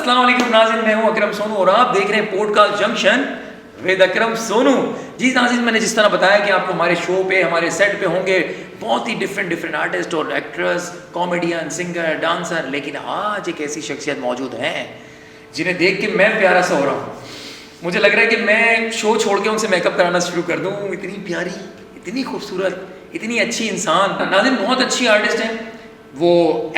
अस्सलाम वालेकुम नाज़रीन, मैं हूं अकरम सोनू और आप देख रहे हैं पॉडकास्ट जंक्शन विद अकरम सोनू। जी नाज़रीन, मैंने जिस तरह बताया कि आपको हमारे शो पे, हमारे सेट पे होंगे बहुत ही डिफरेंट आर्टिस्ट और एक्ट्रेस, कॉमेडियन, सिंगर, डांसर, लेकिन आज एक ऐसी शख्सियत मौजूद हैं जिन्हें देख के मैं प्यारा सा हो रहा हूँ। मुझे लग रहा है कि मैं शो छोड़ के उनसे मेकअप कराना शुरू कर दूँ। इतनी प्यारी, इतनी खूबसूरत, इतनी अच्छी इंसान। नाज़रीन बहुत अच्छी आर्टिस्ट हैं, वो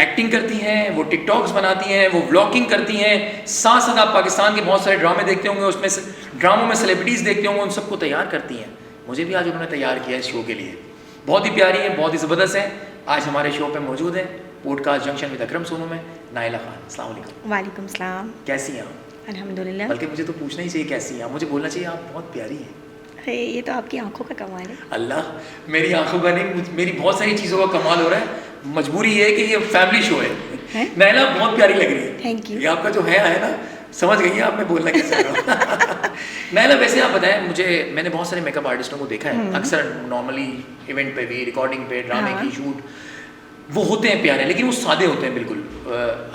एक्टिंग करती हैं, वो टिकटॉक्स बनाती हैं, वो व्लॉगिंग करती हैं, साथ साथ आप पाकिस्तान के बहुत सारे ड्रामे देखते होंगे, उसमें से ड्रामों में सेलिब्रिटीज़ देखते होंगे, उन सबको तैयार करती हैं। मुझे भी आज उन्होंने तैयार किया है शो के लिए। बहुत ही प्यारी है, बहुत ही ज़बरदस्त है। आज हमारे शो पे मौजूद है पॉडकास्ट जंक्शन विद अकरम सोनू में नाइला खान। अस्सलाम वालेकुम। वालेकुम सलाम। कैसी हैं आप? अल्हम्दुलिल्लाह। बल्कि मुझे तो पूछना ही चाहिए कैसी हैं आप, मुझे बोलना चाहिए आप बहुत प्यारी हैं। अरे ये तो आपकी आंखों का कमाल है। अल्लाह, मेरी आंखों का नहीं, मेरी बहुत सारी चीज़ों का कमाल हो रहा है। मजबूरी ये है कि ये फैमिली शो है। नाइला बहुत प्यारी लग रही है। Thank you. ये आपका जो है ना, समझ गई हैं आप मैं बोलना क्या चाह रहा हूँ। नाइला वैसे आप बताएं मुझे, मैंने बहुत सारे मेकअप आर्टिस्टों को देखा है, अक्सर नॉर्मली इवेंट पे भी, रिकॉर्डिंग पे, ड्रामे की शूट, वो होते हैं प्यारे लेकिन वो सादे होते हैं बिल्कुल।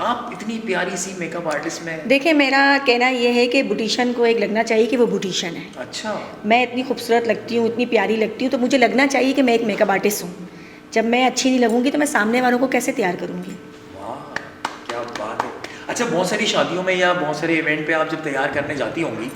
आप इतनी प्यारी सी मेकअप आर्टिस्ट में। देखिए मेरा कहना ये है कि ब्यूटिशियन को एक लगना चाहिए कि वो ब्यूटिशियन है। अच्छा। मैं इतनी खूबसूरत लगती हूँ, इतनी प्यारी लगती हूँ, तो मुझे लगना चाहिए कि मैं एक मेकअप आर्टिस्ट हूँ। जब मैं अच्छी नहीं लगूंगी तो मैं सामने वालों को कैसे तैयार करूँगी। वाह क्या बात है। अच्छा, बहुत सारी शादियों में या बहुत सारे इवेंट पे आप जब तैयार करने जाती होंगी,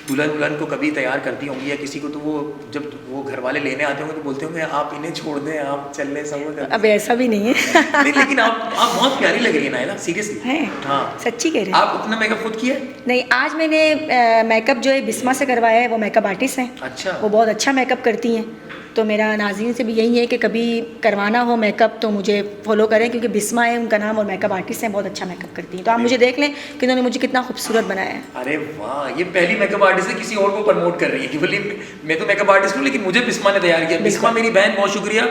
दुल्हन उल्हन को कभी तैयार करती होंगी या किसी को, तो वो जब वो घर वाले लेने आते होंगे तो बोलते होंगे आप इन्हें छोड़ दें, आप चल लें सब। अब ऐसा भी नहीं है। नहीं, लेकिन आप बहुत प्यारी लग रही है नाइला, सीरियसली। है? हाँ सच्ची कह रहे हैं? आप अपना मेकअप खुद किया है? नहीं, आज मैंने मेकअप जो है बिस्मा से करवाया है, वो मेकअप आर्टिस्ट हैं। अच्छा। वो बहुत अच्छा मेकअप करती हैं। तो मेरा नाज़रीन से भी यही है कि कभी करवाना हो मेकअप तो मुझे फॉलो करें, क्योंकि बिस्मा है उनका नाम और मेकअप आर्टिस्ट हैं, बहुत अच्छा मेकअप करती हैं। तो आप मुझे देख लें कि उन्होंने मुझे कितना खूबसूरत बनाया है। अरे वाह, ये पहली मेकअप आर्टिस्ट है किसी और को प्रमोट कर रही है कि बोली मैं तो मेकअप आर्टिस्ट हूँ लेकिन मुझे बिस्मा ने तैयार किया। बिस्मा मेरी बहन, बहुत शुक्रिया,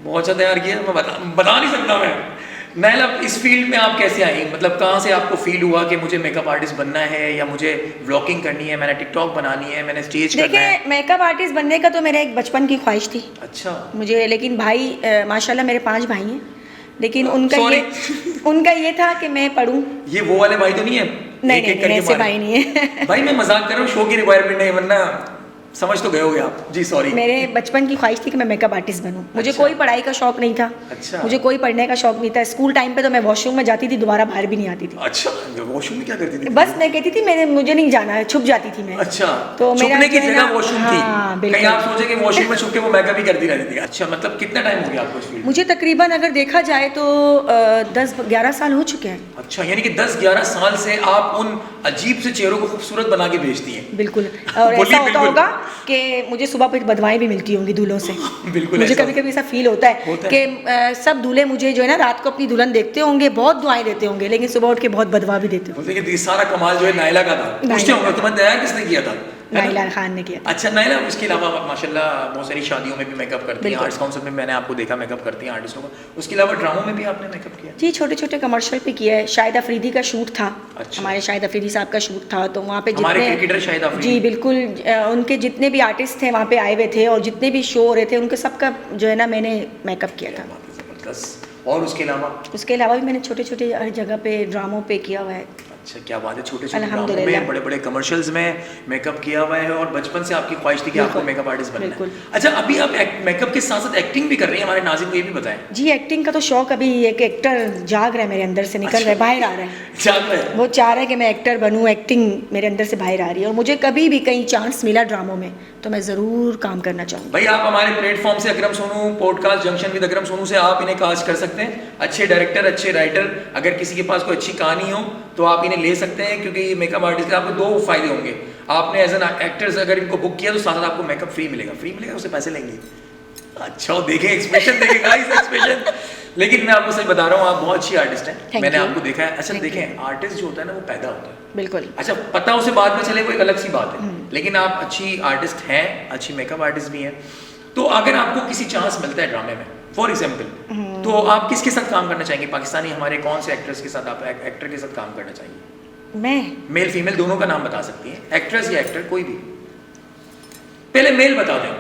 बहुत अच्छा तैयार किया। मैं बता नहीं सकता मैं। नाइला, इस फील्ड में आप कैसे आई? मतलब कहाँ से आपको फील हुआ कि मुझे मेकअप आर्टिस्ट बनना है या मुझे व्लॉगिंग करनी है, मैंने टिकटॉक बनानी है, मैंने स्टेज करना है? देखिए मेकअप आर्टिस्ट बनने का तो मेरा एक बचपन की ख्वाहिश थी। अच्छा। मुझे, लेकिन भाई माशाल्लाह मेरे 5 भाई हैं, लेकिन उनका ये था कि मैं पढ़ूं। ये वो वाले भाई तो नहीं है? नहीं नहीं, ऐसे भाई नहीं है। भाई मैं मजाक कर रहा हूँ, शो की रिक्वायरमेंट नहीं, वरना समझ तो गए होगे आप। जी सॉरी। मेरे बचपन की ख्वाहिश थी कि मैं मेकअप आर्टिस्ट बनूं। मुझे अच्छा। कोई पढ़ाई का शौक नहीं था। अच्छा। मुझे कोई पढ़ने का शौक नहीं था। स्कूल टाइम पे तो मैं वॉशरूम में जाती थी, दोबारा बाहर भी नहीं आती थी। अच्छा, वॉशरूम में क्या करती थी? बस मैं कहती थी मुझे नहीं जाना है, छुप जाती थी मैं। अच्छा, तो छुपने की जो है जगह ना- वॉशरूम हाँ, थी। बिल्कुल। कहीं आप सोचे कि वॉशरूम में छुप के वो मेकअप ही करती रहती थी। अच्छा, मतलब कितना टाइम हो गया आपको इस फील्ड में? मुझे तकरीबन अगर देखा जाए तो 10-11 साल हो चुके हैं। अच्छा, यानी कि 10-11 साल से आप उन अजीब से चेहरों को खूबसूरत बना के भेजती हैं। बिल्कुल। और बोलिए, ऐसा होता बिल्कुल। होगा कि मुझे सुबह फिर बदवाएं भी मिलती होंगी दूल्हों से। बिल्कुल। मुझे ऐसा कभी कभी ऐसा फील होता है कि सब दूल्हे मुझे जो है ना रात को अपनी दुल्हन देखते होंगे, बहुत दुआएं देते होंगे, लेकिन सुबह उठ के बहुत बदवा भी देते होंगे। बोलते कि ये सारा कमाल जो है नाइला का था। पूछते होंगे तुम्हें तैयार किसने किया था? नाइला खान ने किया। अच्छा नाइला, उसके अलावा आप माशाल्लाह बहुत सारी शादियों में भी मेकअप करती हैं, बिल्कुल। आर्ट्स काउंसिल में मैंने आपको देखा मेकअप करती हैं आर्टिस्टों को। उसके अलावा ड्रामों में भी आपने मेकअप किया? जी, छोटे छोटे कमर्शियल पे किया है। शाहिद अफरीदी का शूट था। अच्छा। हमारे शाहिद अफरीदी साहब का शूट था, तो वहाँ पे हमारे क्रिकेटर शाहिद अफरीदी। जी बिल्कुल, उनके जितने भी आर्टिस्ट थे वहाँ पे आए हुए थे और जितने भी शो हो रहे थे उनके सबका जो है ना मैंने मेकअप किया था। जबरदस्त। और उसके अलावा भी मैंने छोटे छोटे हर जगह पे ड्रामों पे किया हुआ है। अच्छा, क्या बात है। छोटे छोटे ड्रामों अल्हम्दुलिल्लाह। में, बड़े बड़े कमर्शियल्स में मेकअप किया हुआ है और बचपन से आपकी ख्वाहिश थी कि आपको मेकअप आर्टिस्ट बनना है। बिल्कुल। अच्छा, अभी आप मेकअप के साथ साथ एक्टिंग भी कर रही हैं, हमारे नाज़रीन को ये भी बताएं। जी, एक्टिंग का तो शौक अभी एक एक्टर जाग रहा है मेरे अंदर से, निकल रहा है, बाहर आ रहा है। जाग रहा है। वो चाह रहा है कि मैं एक्टर बनूं, एक्टिंग मेरे अंदर से बाहर आ रही है और मुझे कभी भी कहीं चांस मिला ड्रामों में तो मैं ज़रूर काम करना चाहूँगी। भाई आप हमारे प्लेटफॉर्म से अकरम सोनू, पॉडकास्ट जंक्शन विद अकरम सोनू से आप इन्हें कास्ट कर सकते हैं। अच्छे डायरेक्टर, अच्छे राइटर, अगर किसी के पास कोई अच्छी कहानी हो तो आप इन्हें ले सकते हैं, क्योंकि ये मेकअप आर्टिस्ट के आपको 2 फायदे होंगे। आपने एज एन एक्टर्स अगर इनको बुक किया तो साथ साथ आपको मेकअप फ्री मिलेगा, उससे पैसे लेंगे। अच्छा, देखें एक्सप्रेशन, देखें गाइस एक्सप्रेशन। लेकिन मैं आपको सच बता रहा हूँ, आप बहुत अच्छी आर्टिस्ट हैं, मैंने आपको देखा है। अच्छा देखें, आर्टिस्ट जो होता है ना वो पैदा होता है। बिल्कुल। अच्छा, पता उसे बाद में चले वो एक अलग सी बात है, लेकिन आप अच्छी आर्टिस्ट हैं, अच्छी मेकअप आर्टिस्ट भी हैं। तो अगर आपको किसी चांस मिलता है ड्रामे में फॉर एग्जाम्पल, तो आप किसके साथ काम करना चाहेंगे? पाकिस्तानी हमारे कौन से एक्ट्रेस के साथ, आप एक्टर के साथ काम करना चाहेंगे? मैं मेल फीमेल दोनों का नाम बता सकती हैं, एक्ट्रेस या एक्टर कोई भी। पहले मेल बता दें।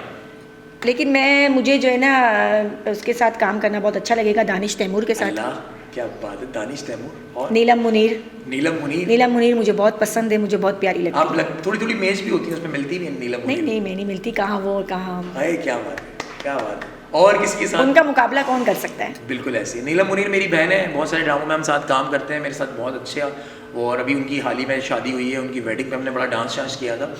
लेकिन मुझे जो है ना उसके साथ काम करना बहुत अच्छा लगेगा, दानिश तैमूर के साथ। क्या बात है, दानिश तैमूर और नीलम मुनीर। नीलम मुनीर। नीलम मुनीर मुझे बहुत पसंद है, मुझे बहुत प्यारी लगती आप है। थोड़ी थोड़ी मेज भी होती है उसमें, मिलती भी है नीलम नहीं मुनीर। नहीं, मैं नहीं मिलती, कहाँ वो और कहाँ हम। हाय क्या बात है, क्या बात है। और किसके साथ? उनका मुकाबला कौन कर सकता है। बिल्कुल ऐसी नीलम मुनीर मेरी बहन है, बहुत सारे ड्रामों में हम साथ काम करते हैं, मेरे साथ बहुत अच्छे। और अभी उनकी हाल ही में शादी हुई है, उनकी वेडिंग में हमने बड़ा डांस वांस किया था।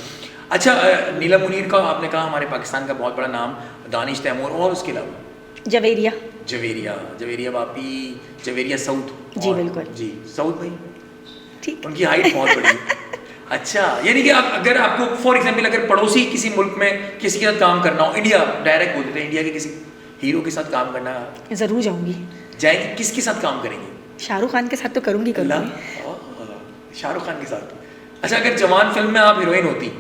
अच्छा, नीलम मुनीर का आपने कहा हमारे पाकिस्तान का बहुत बड़ा नाम, दानिश तैमूर, और उसके अलावा जवेरिया। जवेरिया, जवेरिया बापी, जवेरिया साउथ। जी बिल्कुल जी साउथ भाई, ठीक। उनकी हाइट बहुत बड़ी है। अच्छा, यानी कि आप अगर आपको फॉर एग्जांपल अगर पड़ोसी किसी मुल्क में किसी के साथ काम करना हो, इंडिया डायरेक्ट बोल देते हैं, इंडिया के किसी हीरो के साथ काम करना ज़रूर जाऊंगी। जाएंगे, किसके साथ काम करेंगे? शाहरुख खान के साथ तो करूंगी अल्लाह, करूंगी। शाहरुख खान के साथ। अच्छा, अगर जवान फिल्म में आप हीरोइन होती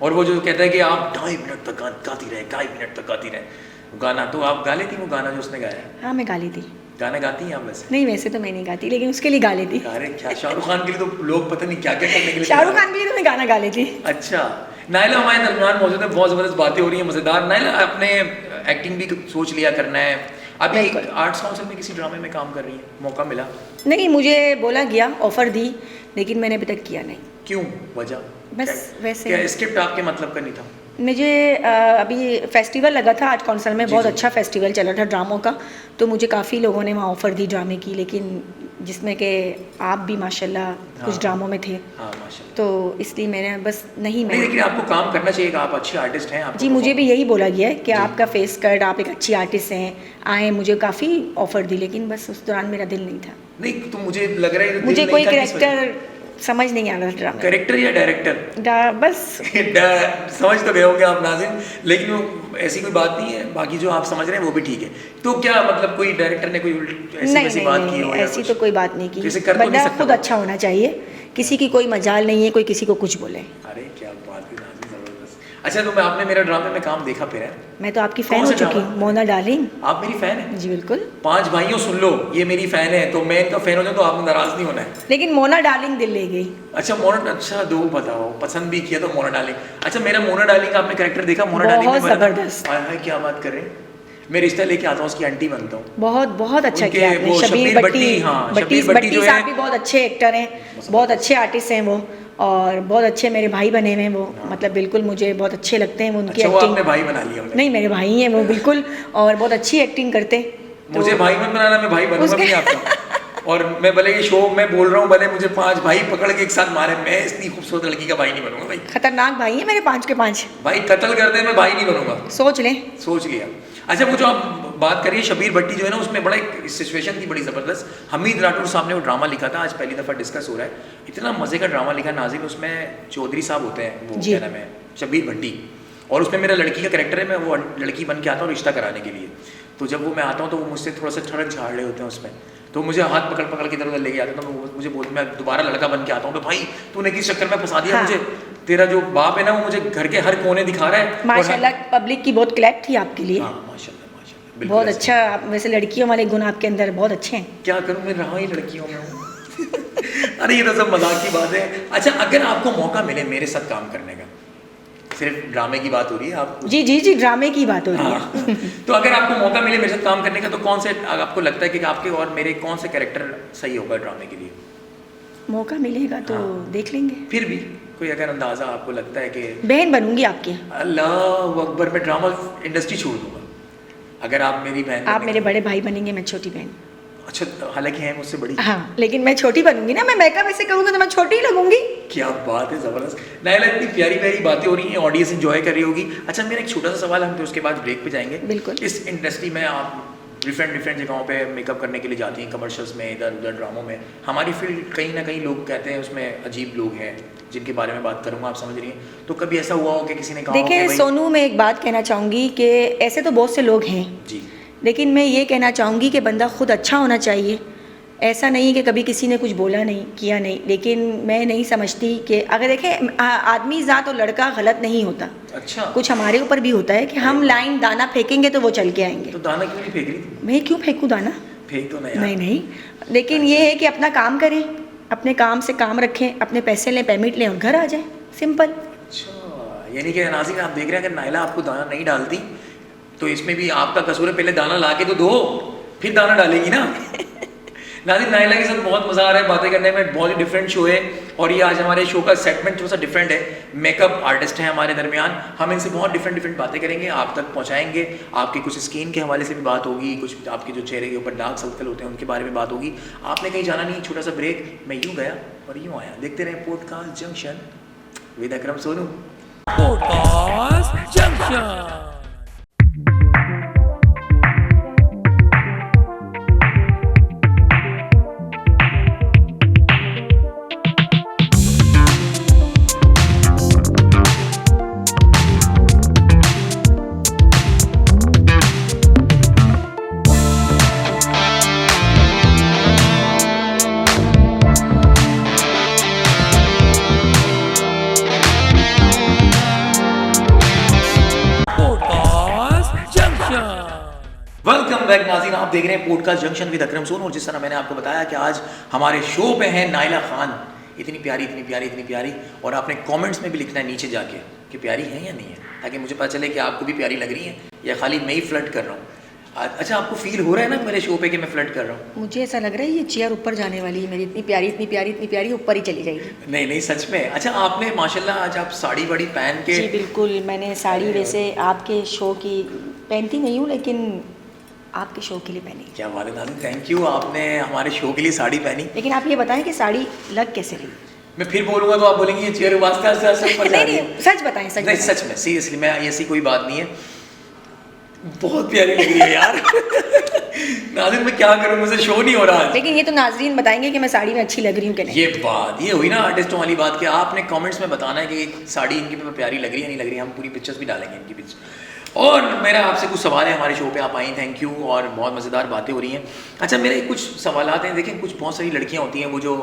और वो जो कहता है कि आप 2.5 मिनट तक गाती रहे, 2.5 मिनट तक गाती रहे गाना, तो आप गा लेती वो गाना जो उसने गाया है? हाँ मैं गा लेती। गाना गाती हैं आप वैसे? नहीं वैसे तो मैं नहीं गाती, लेकिन उसके लिए गा लेती। अरे क्या, शाहरुख खान के लिए तो लोग पता नहीं क्या क्या करने के लिए शाहरुख तैयार खान के लिए तो मैं गाना गा लेती। हैं। अच्छा, नाइला हमारे दरमियान मौजूद है, बहुत ज़बरदस्त बातें हो रही हैं, मज़ेदार। नाइला, आपने एक्टिंग भी सोच लिया करना है, अभी आर्ट्स काउंसिल में किसी ड्रामे में काम कर रही है, मौका मिला? नहीं, मुझे बोला गया, ऑफर दी, लेकिन मैंने अभी तक किया नहीं। क्यों, वजह? बस वैसे। क्या स्क्रिप्ट आपके मतलब का नहीं था? मुझे अभी फेस्टिवल लगा था आर्ट काउंसिल में, बहुत अच्छा फेस्टिवल चला था ड्रामों का, तो मुझे काफ़ी लोगों ने वहाँ ऑफ़र दी ड्रामे की, लेकिन जिसमें कि आप भी माशाल्लाह कुछ ड्रामों में थे। हाँ माशाल्लाह। तो इसलिए मैंने बस नहीं, नहीं, लेकिन आपको काम करना चाहिए, आप अच्छे आर्टिस्ट हैं। जी, मुझे भी यही बोला गया है कि आपका फेस कट, आप एक अच्छी आर्टिस्ट हैं, आए, मुझे काफ़ी ऑफ़र दी, लेकिन बस उस दौरान मेरा दिल नहीं था। नहीं तो मुझे लग रहा है मुझे कोई कैरेक्टर समझ नहीं आ रहा ड्रामा। कैरेक्टर या डायरेक्टर? बस समझ तो गए होंगे आप नाज़िम, लेकिन वो ऐसी कोई बात नहीं है, बाकी जो आप समझ रहे हैं वो भी ठीक है। तो क्या मतलब कोई डायरेक्टर ने कोई ऐसी नहीं, वैसी बात की हो? ऐसी तो कोई बात नहीं की। जैसे कर तो नहीं बंदा सकता खुद अच्छा होना चाहिए, किसी की कोई मजाल नहीं है, कोई किसी को कुछ बोले। अरे क्या बात है नाज़िम, ज़बरदस्त। अच्छा, तो मैं आपने मेरा ड्रामे में काम देखा फिर है? मैं तो आपकी फ़ैन कौन हो सा चुकी ड्रामा? हूँ, मोना डार्लिंग। आप मेरी फ़ैन हैं? जी बिल्कुल। 5 भाइयों सुन लो, ये मेरी फ़ैन है, तो मैं इनका फ़ैन हो जाऊँ तो आपने नाराज़ नहीं होना है। लेकिन मोना डार्लिंग दिल ले गई। अच्छा मोना, अच्छा दो बताओ, पसंद भी किया तो मोना डार्लिंग। अच्छा, मेरा मोना डार्लिंग आपने कैरेक्टर देखा? मोना डार्लिंग बहुत ज़बरदस्त। हाय क्या बात कर रहे हैं, मैं रिश्ता लेके आता हूँ, उसकी आंटी बनता हूँ। बहुत बहुत अच्छा उनके किया आपने। वो शबीर भट्टी, हाँ, भट्टी शबीर भट्टी जो साहब है भी बहुत अच्छे एक्टर हैं, बहुत अच्छे आर्टिस्ट हैं वो, और बहुत अच्छे मेरे भाई बने हुए हैं वो, मतलब बिल्कुल मुझे बहुत अच्छे लगते हैं वो, उनकी अच्छा, वो एक्टिंग। आपने भाई बना लिया उन्हें? नहीं, मेरे भाई हैं वो बिल्कुल, और बहुत अच्छी एक्टिंग करते। मुझे भाई मत बनाना, मैं भाई बनूंगा भी आपका। और मैं भले ये शो में बोल रहा हूँ, भले मुझे 5 भाई पकड़ के एक साथ मारे, मैं इतनी खूबसूरत लड़की का भाई नहीं बनूंगा भाई। खतरनाक भाई हैं मेरे 5 के 5। भाई कत्ल कर दे, मैं भाई नहीं बनूंगा। सोच लें। सोच लिया। अच्छा, वो जो आप बात करिए शबीर भट्टी जो है ना, उसमें बड़ा एक सिचुएशन थी बड़ी ज़बरदस्त। हमीद राठौर साहब ने वो ड्रामा लिखा था, आज पहली दफ़ा डिस्कस हो रहा है, इतना मज़े का ड्रामा लिखा नाज़िम। उसमें चौधरी साहब होते हैं, वो क्या नाम है, शबीर भट्टी, और उसमें मेरा लड़की का कैरेक्टर है, मैं वो लड़की बन के आता हूँ रिश्ता कराने के लिए। तो जब वो मैं आता हूँ तो वो मुझसे थोड़ा सा ठड़क झाड़ रहे होते हैं उसमें, तो मुझे हाथ पकड़ पकड़ के इधर उधर लेके आते हैं, तो मुझे बोलते, मैं दोबारा लड़का बन के आता हूँ, तो भाई तूने किस चक्कर में फंसा दिया हाँ। मुझे, तेरा जो बाप है ना वो मुझे घर के हर कोने दिखा रहा है। माशाल्लाह पब्लिक की बहुत क्लैप थी आपके लिए। हाँ माशाल्लाह माशाल्लाह, बहुत अच्छा। वैसे लड़कियों वाले गुण आपके अंदर बहुत अच्छे हैं। क्या करूँ, मैं रहा ही लड़कियों में हूँ। अरे ये तो सब मजाक की बात है। अच्छा, अगर आपको मौका मिले मेरे साथ काम करने का, सिर्फ ड्रामे की बात हो रही है आप? जी जी जी, ड्रामे की बात हो रही है। हाँ। तो अगर आपको मौका मिले मेरे साथ काम करने का, तो कौन से आपको लगता है कि आपके और मेरे कौन से कैरेक्टर सही होगा ड्रामे के लिए? मौका मिलेगा तो हाँ। देख लेंगे। फिर भी कोई अगर अंदाजा आपको लगता है कि बहन बनूंगी आपकी। अल्लाह अकबर, मैं ड्रामा इंडस्ट्री छोड़ दूंगा अगर आप मेरी बहन आप मेरे बड़े भाई बनेंगे, मैं छोटी बहन। अच्छा, हालांकि है मुझसे बड़ी। हाँ, लेकिन मैं छोटी बनूंगी ना, मैं मेकअप ऐसे करूंगी तो मैं छोटी ही लगूंगी। क्या बात है, ज़बरदस्त। नाइला, इतनी प्यारी प्यारी बातें हो रही हैं, ऑडियंस इंजॉय कर रही होगी। अच्छा, मेरा एक छोटा सा सवाल, हम तो उसके बाद ब्रेक पे जाएंगे। बिल्कुल। इस इंडस्ट्री में आप डिफरेंट जगहों पे मेकअप करने के लिए जाती हैं, कमर्शियल्स में, इधर उधर ड्रामों में। हमारी फील्ड कहीं ना कहीं लोग कहते हैं उसमें अजीब लोग हैं, जिनके बारे में बात करूँगा, आप समझ रही हैं। तो कभी ऐसा हुआ हो कि किसी ने कहा? देखिए सोनू, मैं एक बात कहना चाहूँगी कि ऐसे तो बहुत से लोग हैं जी, लेकिन मैं ये कहना चाहूँगी कि बंदा खुद अच्छा होना चाहिए। ऐसा नहीं कि कभी किसी ने कुछ बोला नहीं, किया नहीं, लेकिन मैं नहीं समझती कि अगर देखें आदमी ज़ात और लड़का गलत नहीं होता। अच्छा, कुछ हमारे ऊपर भी होता है कि हम लाइन दाना फेंकेंगे तो वो चल के आएंगे। तो दाना क्यों नहीं फेंक रही थी? मैं क्यों फेंकूँ दाना? फेंक तो नहीं। नहीं नहीं, लेकिन ये है कि अपना काम करें, अपने काम से काम रखें, अपने पैसे लें, पेमेंट लें और घर आ जाएं, सिंपल। अच्छा, यानी कि नाज़िम आप देख रहे हैं, अगर नाइला आपको दाना नहीं डालती तो इसमें भी आपका कसूर है। पहले दाना ला के तो दो, फिर दाना डालेगी ना। नाज़रीन, नाइला के साथ बहुत मज़ा आ रहा है बातें करने में, बहुत ही डिफरेंट शो है और ये आज हमारे शो का सेगमेंट थोड़ा सा डिफरेंट है। मेकअप आर्टिस्ट हैं हमारे दरमियान, हम इनसे बहुत डिफरेंट बातें करेंगे, आप तक पहुंचाएंगे। आपकी कुछ स्किन के हवाले से भी बात होगी, कुछ आपके जो चेहरे के ऊपर डार्क सर्कल होते हैं उनके बारे में बात होगी। आपने कहीं जाना नहीं, छोटा सा ब्रेक, मैं यूँ गया और यूँ आया। देखते रहे podcast junction with Akram Sonu. Podcast junction. Welcome back नाज़रीन, आप देख रहे हैं पॉडकास्ट जंक्शन विद अकरम सोनू। और जिस तरह मैंने आपको बताया कि आज हमारे शो पे है नाइला खान। इतनी प्यारी इतनी प्यारी इतनी प्यारी, और आपने कमेंट्स में भी लिखना है नीचे जाके कि प्यारी है या नहीं है, ताकि मुझे पता चले कि आपको भी प्यारी लग रही है या खाली मैं ही फ्लर्ट कर रहा हूँ। अच्छा, आपको फील हो रहा है ना मेरे शो पे कि मैं फ्लर्ट कर रहा हूँ? मुझे ऐसा लग रहा है ये चेयर ऊपर जाने वाली है मेरी, इतनी प्यारी इतनी प्यारी इतनी प्यारी, ऊपर ही चली जाएगी। नहीं नहीं, सच में। अच्छा, आपने माशाल्लाह आज आप साड़ी वाड़ी पहन के। जी बिल्कुल, मैंने साड़ी वैसे आपके शो की पहनती नहीं हूँ, लेकिन आपके शो के लिए पहनी। क्या बात है नाज़रीन, थैंक यू, आपने हमारे शो के लिए साड़ी पहनी। लेकिन आप ये बताएं कि साड़ी लग कैसे रही? मैं फिर बोलूँगा तो आप बोलेंगे ये चेयर आस्ते आस्ते आस्ते ऊपर जा रही है। नहीं, सच बताएं, सच नहीं, बताएं। सच में सीरियसली, मैं ऐसी कोई बात नहीं है, बहुत प्यारी लग रही है यार। नाज़रीन, मैं क्या करूँ, मुझसे शो नहीं हो रहा है। लेकिन ये तो नाज़रीन बताएंगे कि मैं साड़ी में अच्छी लग रही हूँ कि नहीं। ये बात ये हुई ना आर्टिस्टों वाली बात कि आपने कमेंट्स में बताना है कि साड़ी इनकी पे प्यारी लग रही है नहीं लग रही है। हम पूरी पिक्चर्स भी डालेंगे इनकी पिक्चर। और मेरा आपसे कुछ सवाल है, हमारे शो पे आप आई, थैंक यू, और बहुत मज़ेदार बातें हो रही हैं। अच्छा, मेरे कुछ सवालात हैं। देखें, कुछ बहुत सारी लड़कियां होती हैं वो जो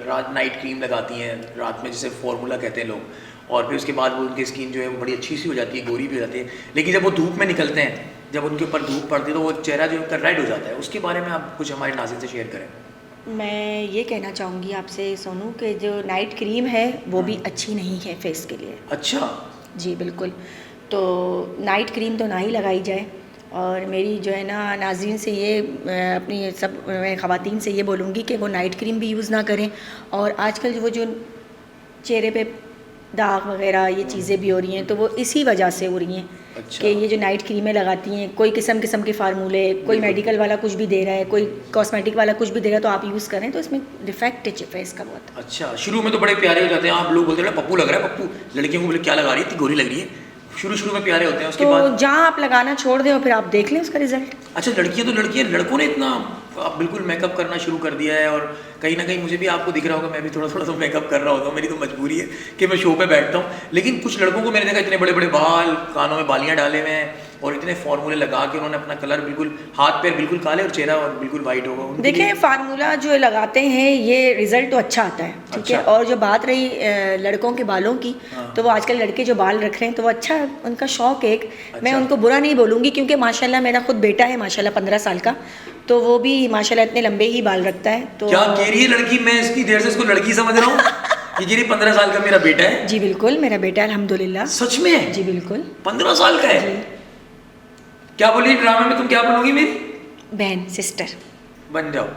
रात नाइट क्रीम लगाती हैं रात में, जिसे फॉर्मूला कहते हैं लोग, और फिर उसके बाद वो उनकी स्किन जो है वो बड़ी अच्छी सी हो जाती है, गोरी भी हो जाती है। लेकिन जब वो धूप में निकलते हैं, जब उनके ऊपर धूप पड़ती है तो वो चेहरा जो उनका रेड हो जाता है। उसके बारे में आप कुछ हमारे नाज़रीन से शेयर करें। मैं ये कहना चाहूँगी आपसे सोनू कि जो नाइट क्रीम है वो भी अच्छी नहीं है फेस के लिए। अच्छा जी बिल्कुल, तो नाइट क्रीम तो ना ही लगाई जाए। और मेरी जो है ना नाज़रीन से ये अपनी सब मैं ख़वातीन से ये बोलूँगी कि वो नाइट क्रीम भी यूज़ ना करें। और आजकल वो जो चेहरे पे दाग वगैरह ये चीज़ें भी हो रही हैं, तो वो इसी वजह से हो रही हैं। अच्छा। कि ये जो नाइट क्रीमें लगाती हैं, कोई किस्म के फार्मूले, कोई मेडिकल वाला कुछ भी दे रहा है, कोई कॉस्मेटिक वाला कुछ भी दे रहा है, तो आप यूज़ करें तो इसमें डिफेक्ट है फेस का बहुत। अच्छा, शुरू में तो बड़े प्यारे हो जाते हैं, आप लोग बोलते हैं पप्पू लग रहा है पप्पू, लड़कियों को बोले क्या लगा रही है, इतनी गोरी लग रही है, शुरू में प्यारे होते हैं, उसके बाद तो जहाँ आप लगाना छोड़ दें और फिर आप देख लें उसका रिजल्ट। अच्छा, लड़कियां तो लड़कियां, लड़कों ने इतना अब बिल्कुल मेकअप करना शुरू कर दिया है। और कहीं ना कहीं मुझे भी आपको दिख रहा होगा, मैं भी थोड़ा थोड़ा तो मेकअप कर रहा होता हूँ, मेरी तो मजबूरी है कि मैं शो पे बैठता हूँ। लेकिन कुछ लड़कों को मैंने देखा इतने बड़े बड़े बाल, कानों में बालियाँ डाले हुए हैं, और इतने फार्मूले लगा के उन्होंने अपना कलर बिल्कुल, हाथ पैर बिल्कुल काले और चेहरा और बिल्कुल वाइट होगा। देखिए, फार्मूला जो लगाते हैं ये रिजल्ट तो अच्छा आता है, ठीक है। और जो बात रही लड़कों के बालों की, तो वो आजकल लड़के जो बाल रख रहे हैं तो वो अच्छा, उनका शौक है एक। मैं उनको बुरा नहीं बोलूँगी, क्योंकि माशाल्लाह मेरा खुद बेटा है माशाल्लाह 15 साल का, तो वो भी माशाल्लाह इतने लंबे ही बाल रखता है। तो क्या कह रही है लड़की, मैं इसकी देर से इसको लड़की समझ रहा हूँ। ये कह रही 15 साल का मेरा बेटा है। जी बिल्कुल, मेरा बेटा है अल्हम्दुलिल्लाह। सच में? जी बिल्कुल, 15 साल का है। क्या बोली ड्रामे में, तुम क्या बनोगी मेरी बहन, सिस्टर बन जाओ।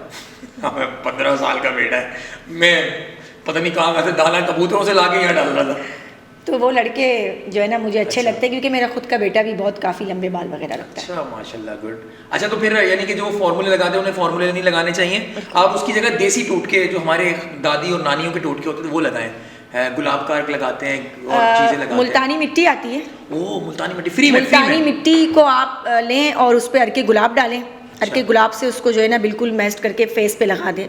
15 साल का बेटा है, मैं पता नहीं कहाँ से दाना कबूतरों से लाके यहाँ डाल रहा था। तो वो लड़के जो है ना मुझे अच्छे लगते हैं, क्योंकि मेरा खुद का बेटा भी बहुत काफ़ी लंबे बाल वगैरह रखता है। अच्छा, माशाल्लाह, गुड। अच्छा, तो फिर यानी कि जो फॉर्मूले लगाते हैं उन्हें फॉर्मूले नहीं लगाने चाहिए, आप उसकी जगह देसी टोटके जो हमारे दादी और नानियों के टोटके होते थे वो लगाएं। गुलाब का अर्क लगाते हैं और चीज़ें लगाते हैं। मुल्तानी मिट्टी आती है, ओह मुल्तानी मिट्टी फ्री में, मुल्तानी मिट्टी को आप लें और उस पर अर्के गुलाब डालें। अर्के गुलाब से उसको जो है ना बिल्कुल मैश करके फेस पे लगा दें,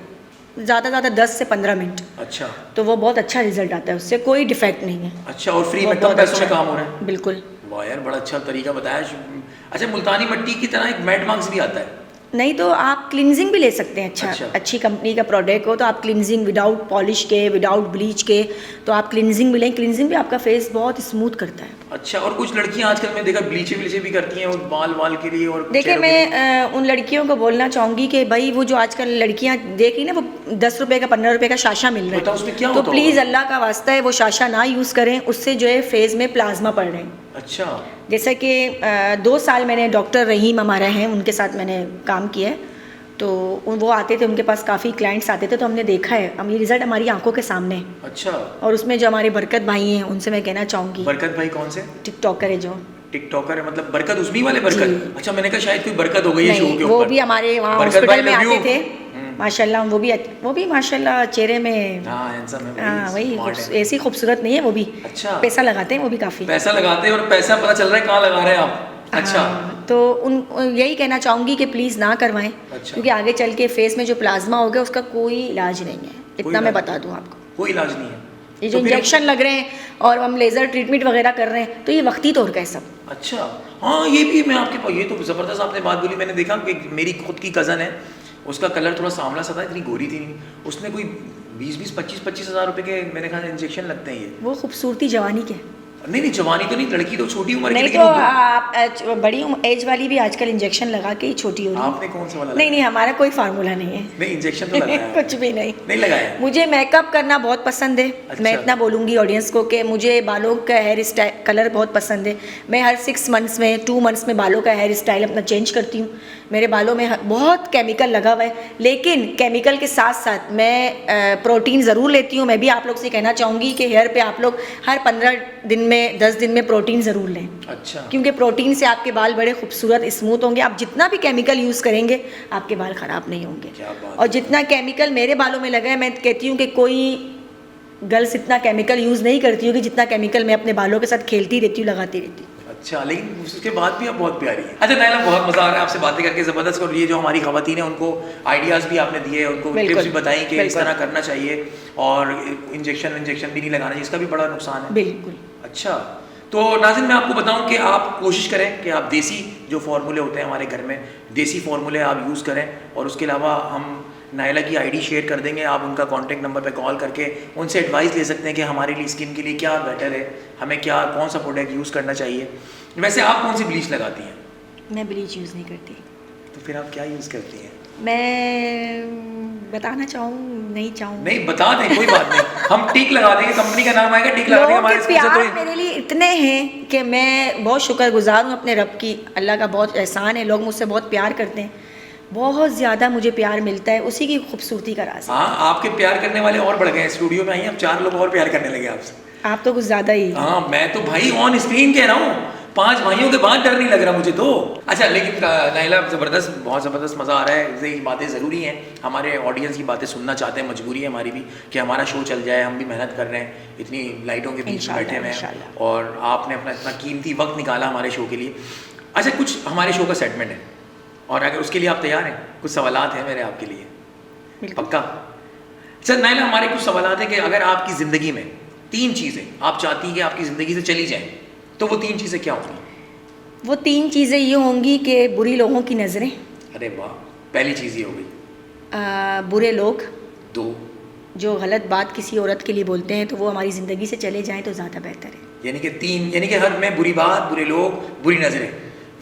ज़्यादा 10 से 15 मिनट। अच्छा, तो वो बहुत अच्छा रिजल्ट आता है, उससे कोई डिफेक्ट नहीं है। अच्छा, और फ्री में कम पैसों में काम हो रहा है। बिल्कुल। वाह यार, बड़ा अच्छा तरीका बताया। अच्छा, मुल्तानी मिट्टी की तरह एक मैट मार्क्स भी आता है? नहीं तो आप क्लिनजिंग भी ले सकते हैं। अच्छा। अच्छी कंपनी का प्रोडक्ट हो तो आप क्लिनजिंग विदाउट पॉलिश के, विदाउट ब्लीच के, तो आप क्लिनजिंग भी लें। क्लिनजिंग भी आपका फेस बहुत स्मूथ करता है। अच्छा, और कुछ लड़कियां आजकल मैं देखा ब्लीचे भी करती हैं और बाल के लिए। और देखिए, मैं उन लड़कियों को बोलना चाहूँगी कि भाई वो जो आजकल लड़कियां देख रही ना, वो 10 रुपये का 15 रुपये का शाशा मिल रहा है, उसमें क्या तो प्लीज़ अल्लाह का वास्ता है वो शाशा ना यूज़ करें, उससे जो है फेस में प्लाज्मा पड़ रहे हैं। अच्छा, जैसे कि 2 साल मैंने डॉक्टर रहीम हमारा हैं, उनके साथ मैंने काम किया है, तो वो आते थे, उनके पास काफ़ी क्लाइंट्स आते थे, तो हमने देखा है, हम ये रिज़ल्ट हमारी आंखों के सामने है। अच्छा। और उसमें जो हमारे बरकत भाई हैं उनसे मैं कहना चाहूँगी, बरकत भाई कौन से? टिकटॉकर है जो, टिकटॉकर है, मतलब बरकत उस्मी वाले बरकत? जी। अच्छा, मैंने कहा शायद कोई बरकत हो गई है शो नहीं के वो ऊपर। भी हमारे वहाँ बरकत भाई हॉस्पिटल में love you। आते थे माशाल्लाह, वो भी माशाल्लाह चेहरे में, हाँ हैंडसम है भाई, हाँ वही smart है। ऐसी खूबसूरत नहीं है वो भी। अच्छा। पैसा लगाते हैं वो भी काफ़ी। पैसा लगाते हैं और पैसा पता चल रहा है कहाँ लगा रहे हैं आप। अच्छा। हाँ, तो यही कहना चाहूँगी कि प्लीज़ ना करवाएं, अच्छा। क्योंकि आगे चल के फेस में जो प्लाज्मा हो गया उसका कोई इलाज नहीं है, इतना मैं इलाज बता दूँ आपको। कोई इलाज नहीं है। ये जो तो फिर- इंजेक्शन लग रहे हैं और हम लेज़र ट्रीटमेंट वगैरह कर रहे हैं, तो ये वक्ती तौर का है सब। अच्छा, हाँ ये भी मैं आपके पास, ये तो ज़बरदस्त आपने बात बोली। मैंने देखा कि मेरी खुद की कज़न है, उसका कलर थोड़ा सांवला सा था, इतनी गोरी थी नहीं, उसने कोई 20-20, 25-25 हज़ार रुपए के मैंने कहा इंजेक्शन लगते हैं ये। वो खूबसूरती जवानी के, नहीं जवानी तो नहीं, लड़की तो छोटी उम्र की, नहीं लेकिन तो वो- आप बड़ी एज वाली भी आजकल इंजेक्शन लगा के ही छोटी हो रही है। आपने कौन सा वाला नहीं हमारा कोई फार्मूला नहीं है। नहीं इंजेक्शन तो लगाया है। कुछ भी नहीं लगाया। मुझे मेकअप करना बहुत पसंद है। अच्छा। मैं इतना बोलूँगी ऑडियंस को कि मुझे बालों का हेयर स्टाइल कलर बहुत पसंद है। मैं हर 6 मंथ्स में 2 मंथ्स में बालों का हेयर स्टाइल अपना चेंज करती हूँ। मेरे बालों में बहुत केमिकल लगा हुआ है, लेकिन केमिकल के साथ साथ मैं प्रोटीन ज़रूर लेती हूँ। मैं भी आप लोग से कहना चाहूँगी कि हेयर पे आप लोग हर 15 दिन में 10 दिन में प्रोटीन ज़रूर लें। अच्छा। क्योंकि प्रोटीन से आपके बाल बड़े खूबसूरत स्मूथ होंगे। आप जितना भी केमिकल यूज़ करेंगे आपके बाल ख़राब नहीं होंगे। क्या बात और जितना केमिकल मेरे बालों में लगा है, मैं कहती हूँ कि कोई गर्ल्स इतना केमिकल यूज़ नहीं करती हूँ कि जितना केमिकल मैं अपने बालों के साथ खेलती रहती हूँ, लगाती रहती हूँ। अच्छा, लेकिन उसके बाद भी आप बहुत प्यारी है। अच्छा नायला, बहुत मजा आ रहा है आपसे बातें करके, जबरदस्त। और ये जो हमारी खवातीन है उनको आइडियाज भी आपने दिए, उनको टिप्स भी बताई कि इस तरह करना चाहिए, और इंजेक्शन भी नहीं लगाना चाहिए, इसका भी बड़ा नुकसान है। बिल्कुल। अच्छा, तो नाज़रीन मैं आपको बताऊं कि आप कोशिश करें कि आप देसी जो फार्मूले होते हैं हमारे घर में, देसी फार्मूले आप यूज़ करें। और उसके अलावा हम नायला की आईडी शेयर कर देंगे, आप उनका कांटेक्ट नंबर पे कॉल करके उनसे एडवाइस ले सकते हैं कि हमारे लिए स्किन के लिए क्या बेटर है, हमें क्या कौन सा प्रोडक्ट यूज़ करना चाहिए। वैसे आप कौन सी ब्लीच लगाती हैं? मैं ब्लीच यूज़ नहीं करती। तो फिर आप क्या यूज़ करती हैं? मैं बताना नहीं चाहूँ। नहीं बता दें, कोई बात नहीं, हम टिक लगा देंगे, कंपनी का नाम आएगा, टिक लगा देंगे। लोगों हमारे के स्पॉन्सर प्यार तो मेरे लिए इतने हैं कि मैं बहुत शुक्रगुजार हूँ अपने रब की। अल्लाह का बहुत एहसान है, लोग मुझसे बहुत प्यार करते हैं, बहुत ज़्यादा मुझे प्यार मिलता है, उसी की खूबसूरती का राज है। हाँ, आपके प्यार करने वाले और बढ़ गए हैं, स्टूडियो में आई हैं अब 4 लोग और प्यार करने लगे आपसे। आप तो कुछ ज़्यादा ही। हाँ, मैं तो भाई ऑन स्क्रीन कह रहा हूँ, 5 भाइयों के बाद डर नहीं लग रहा मुझे तो। अच्छा, लेकिन नायला ज़बरदस्त, बहुत ज़बरदस्त मज़ा आ रहा है। ये बातें ज़रूरी हैं, हमारे ऑडियंस की बातें सुनना चाहते हैं, मजबूरी है हमारी भी कि हमारा शो चल जाए। हम भी मेहनत कर रहे हैं, इतनी लाइटों के बीच में बैठे हुए हैं, और आपने अपना इतना कीमती वक्त निकाला हमारे शो के लिए। अच्छा, कुछ हमारे शो का सेगमेंट है, और अगर उसके लिए आप तैयार हैं, कुछ सवालात हैं मेरे आपके लिए, पक्का? अच्छा नायला, हमारे कुछ सवालात हैं कि अगर आपकी ज़िंदगी में 3 चीज़ें आप चाहती हैं कि आपकी ज़िंदगी से चली जाएं, तो वो 3 चीज़ें क्या होंगी? वो 3 चीज़ें ये होंगी कि बुरी लोगों की नज़रें। अरे वाह, पहली चीज़ ये हो गई। बुरे लोग 2, जो गलत बात किसी औरत के लिए बोलते हैं, तो वो हमारी ज़िंदगी से चले जाएं तो ज़्यादा बेहतर है। यानी कि 3, यानी कि हर में बुरी बात, बुरे लोग, बुरी नज़रें।